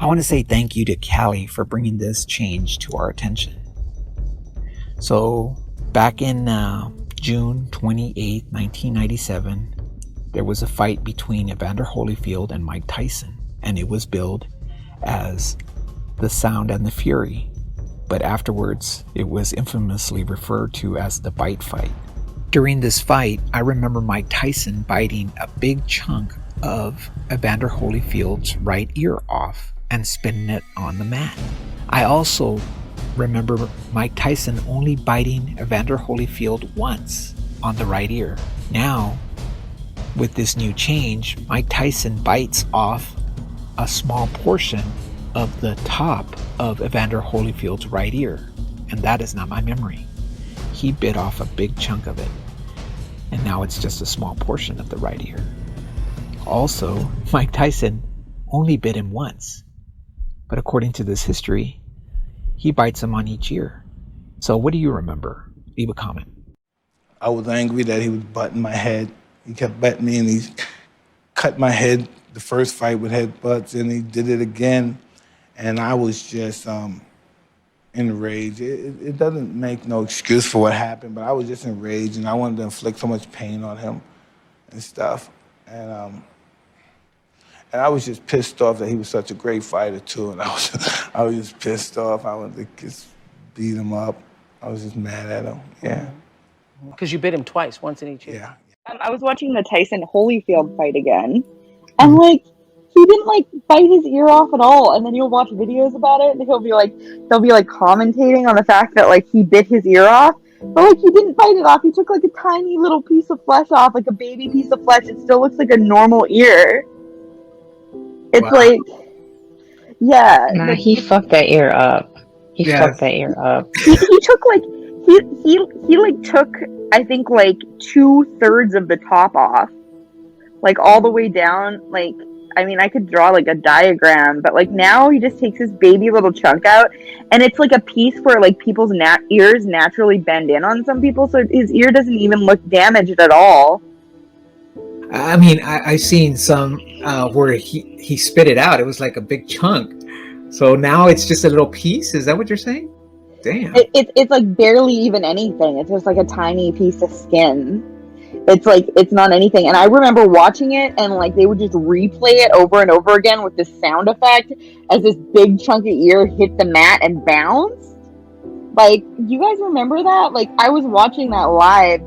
I want to say thank you to Cali for bringing this change to our attention. So, back in June 28, 1997, there was a fight between Evander Holyfield and Mike Tyson, and it was billed as the Sound and the Fury, but afterwards it was infamously referred to as the Bite Fight. During this fight, I remember Mike Tyson biting a big chunk of Evander Holyfield's right ear off and spitting it on the mat. I also remember Mike Tyson only biting Evander Holyfield once on the right ear. Now, with this new change, Mike Tyson bites off a small portion of the top of Evander Holyfield's right ear, and that is not my memory. He bit off a big chunk of it, and now it's just a small portion of the right ear. Also, Mike Tyson only bit him once, but according to this history, he bites him on each ear. So what do you remember? Leave a comment. I was angry that he was butting my head. He kept betting me, and he cut my head the first fight with headbutts, and he did it again. And I was just enraged. It doesn't make no excuse for what happened, but I was just enraged, and I wanted to inflict so much pain on him and stuff. And I was just pissed off that he was such a great fighter too, and I was just pissed off. I wanted to just beat him up. I was just mad at him. Yeah. Because you bit him twice, once in each ear. Yeah. I was watching the Tyson Holyfield fight again, and like he didn't like bite his ear off at all. And then you'll watch videos about it, and they'll be like commentating on the fact that like he bit his ear off, but like he didn't bite it off. He took like a tiny little piece of flesh off, like a baby piece of flesh. It still looks like a normal ear. It's Wow. like, yeah. Nah, he fucked that ear up. He fucked that ear up. He took like he like took I think like 2/3 of the top off, like all the way down. Like, I mean, I could draw like a diagram, but like now he just takes his baby little chunk out, and it's like a piece where like people's ears naturally bend in on some people, so his ear doesn't even look damaged at all. I mean, I've seen some where he spit it out. It was like a big chunk. So now it's just a little piece? Is that what you're saying? Damn. It's like barely even anything. It's just like a tiny piece of skin. It's like, it's not anything. And I remember watching it, and like they would just replay it over and over again with this sound effect as this big chunky ear hit the mat and bounced. Like, do you guys remember that? Like, I was watching that live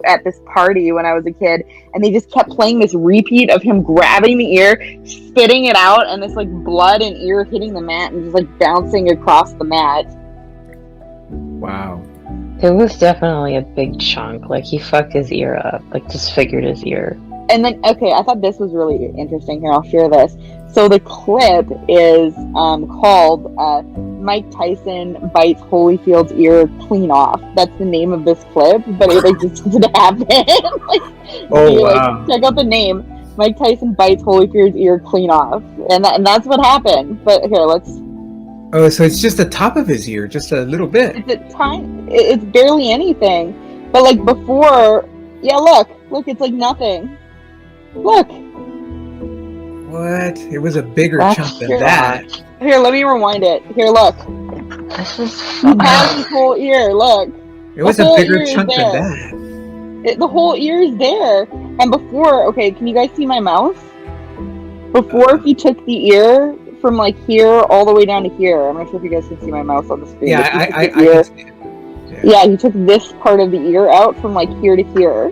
at this party when I was a kid, and they just kept playing this repeat of him grabbing the ear, spitting it out, and this like blood and ear hitting the mat and just like bouncing across the mat. Wow. It was definitely a big chunk. Like, he fucked his ear up. Like, disfigured his ear. And then, okay, I thought this was really interesting. Here, I'll share this. So the clip is called Mike Tyson Bites Holyfield's Ear Clean Off. That's the name of this clip, but it like just doesn't happen. Like, Oh, wow. Like, check out the name. Mike Tyson Bites Holyfield's Ear Clean Off. And that's what happened. But here, let's... Oh, so it's just the top of his ear, just a little bit. It's barely anything. But like before... Yeah, look, it's like nothing. Look. What? It was a bigger chunk than that. Here, let me rewind it. Here, look. This is He has his whole ear, look. It was a bigger chunk than that. The whole ear is there. And before, okay, can you guys see my mouse? Before, he took the ear from like here all the way down to here. I'm not sure if you guys can see my mouse on the screen. Yeah, I can see it. Yeah, he took this part of the ear out from like here to here.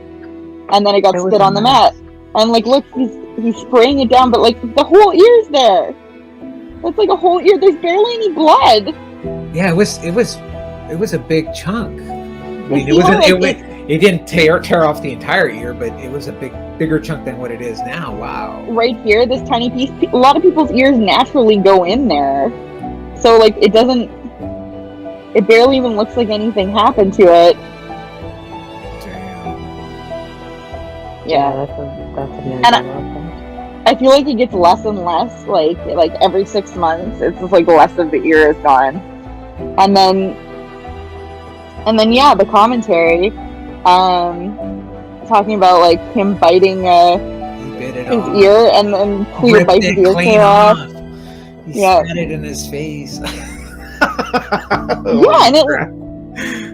And then it got spit on the mat. And like, look, he's spraying it down, but like the whole ear's there. That's like a whole ear. There's barely any blood. Yeah, it was a big chunk. I mean, it didn't tear off the entire ear, but it was a bigger chunk than what it is now. Wow. Right here, this tiny piece. A lot of people's ears naturally go in there, so like it doesn't. It barely even looks like anything happened to it. Damn. Yeah, that's amazing. And I feel like it gets less and less. Like every 6 months, it's just like less of the ear is gone, and then yeah, the commentary, talking about like him biting his ear and then clear bites his ear hair off. He Yeah. spat it in his face. Yeah,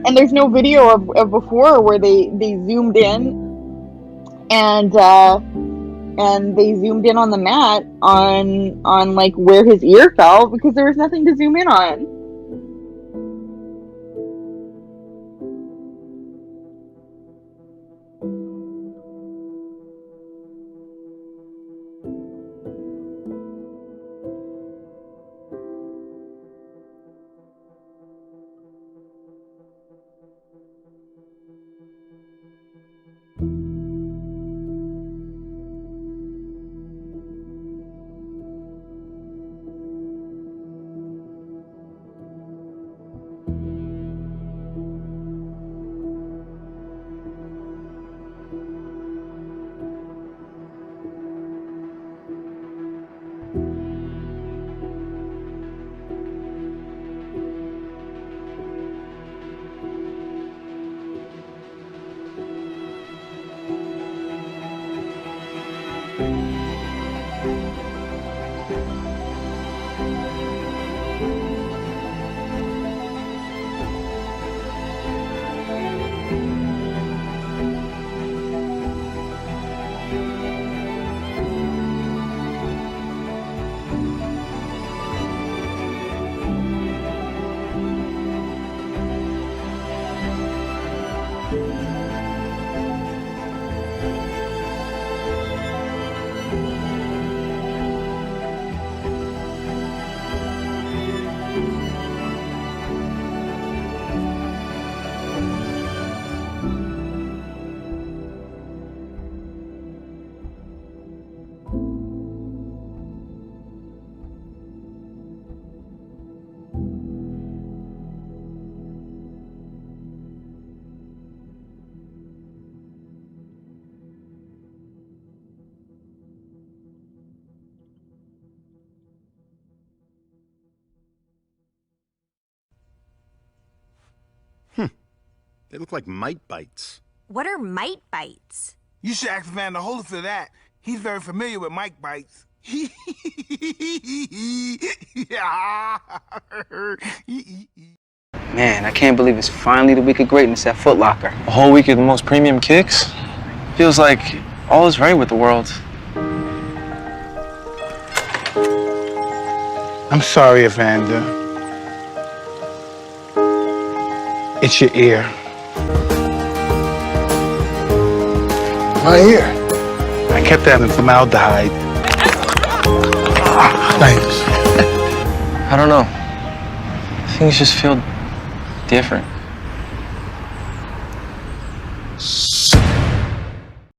and there's no video of before where they zoomed in and they zoomed in on the mat on like where his ear fell because there was nothing to zoom in on. They look like mite bites. What are mite bites? You should ask Evander Holyfield that. He's very familiar with mic bites. Man, I can't believe it's finally the week of greatness at Foot Locker. A whole week of the most premium kicks? Feels like all is right with the world. I'm sorry, Evander. It's your ear. My ear. I kept having formaldehyde. Thanks. I don't know. Things just feel different.